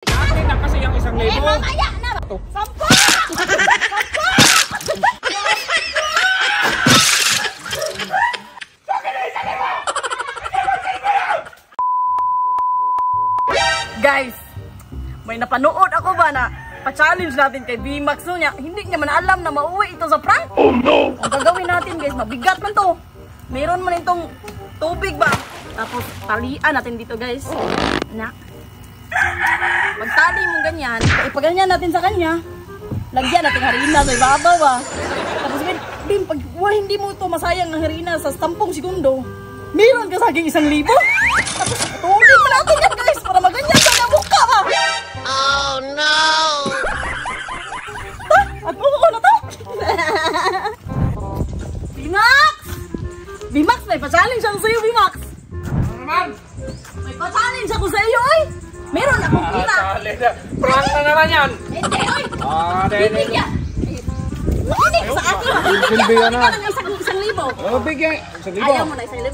Akin na kasi yung 1,000. Eh, mamaya na. 10. Guys, may napanood ako ba na pa-challenge natin kay VMAX no niya. Hindi niya man alam na mauwi ito sa prank. Oh no! Ang gagawin natin guys, mabigat man to. Meron man itong tubig ba? Tapos talian natin dito guys. Na. Magtali mo ganyan. Ipaganyan natin sa kanya. Lagyan natin harina sa ibabaw ba. Tapos din pag hindi mo ito masayang ng harina sa 10 segundo, meron ka sa aking 1,000. Tapos tuloy mo natin yan guys para maganyan sa mukha ba. Oh no! At ko na to. VMAX! VMAX, may pa-challenge ako sa'yo, VMAX. Naman! May pa-challenge ako sa'yo, oy! Meron akong kita. Prank na naman yan! Hindi, oy! Dahil. Bibigyan! Hindi ka sa akin, bibigyan ka ng 1,000. Bigyan. 1,000. Ayaw mo na 1,000.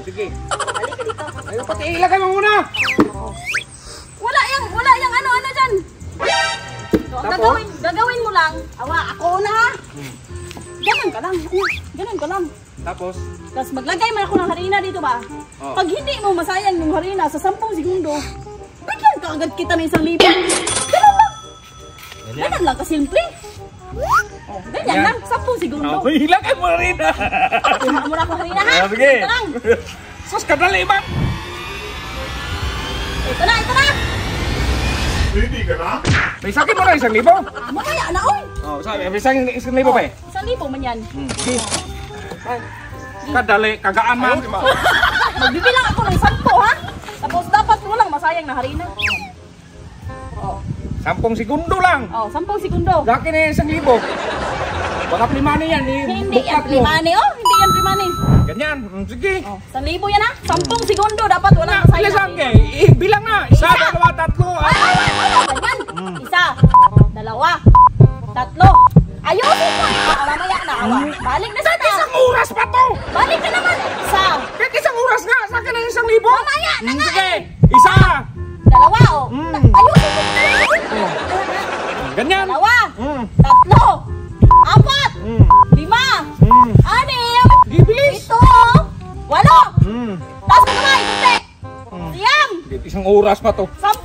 Sige. Balik ka dito. Ayaw, pati ilagay mo muna! Wala yang ano dyan. So, ang gagawin mo lang, ako na ha. Ganun ka lang. Ganun ka lang. Tapos? Tapos maglagay mo ako ng harina dito ba? Oh. Pag hindi mo masayang yung harina sa 10 segundo, bigyan ka agad kita ng 1,000. Ganun lang. Ganun lang kasimple. Oh, ganyan lang, 10 segundo. Ilagay mo rin ha! Kuha mo na ako harina ha. Sige. Ito lang. Sus, kadali ba? Ito na. Hindi ka na? May sakin mo na 1,000? Mamaya na, oy. Oh, sabi, may sakin 1,000 pa eh. 1,000 man yan. Kadali, kagaan man. Magbibilang ako ng 10 ha. Tapos dapat walang masayang na harina. Oh. 10 segundo lang. Oh, 10 segundo. Laki na 1,000. Baka plimani yan. Hindi yan primani, oh. Hindi yan primani. Ganyan. Sige. Oh, 1,000 yan ha. 10 segundo dapat walang masayang Ilan na saan kay? Bilang na. 1, 2, 3. Ganyan. 1, 2, 3. Ayusin mo. Mamaya na awa. Balik na sana. Isang oras pa to. Balik ka naman. 1. Kahit isang oras nga. Sa akin na 1,000. Mamaya na nga. Sige. 1. 2, oh. Ayusin mo. Ganyan. 2, 3, 4, 5, 6, Gibilis. 7, 8. Taas mo kamay. Kunti. Siyam. Isang oras pa to. 10.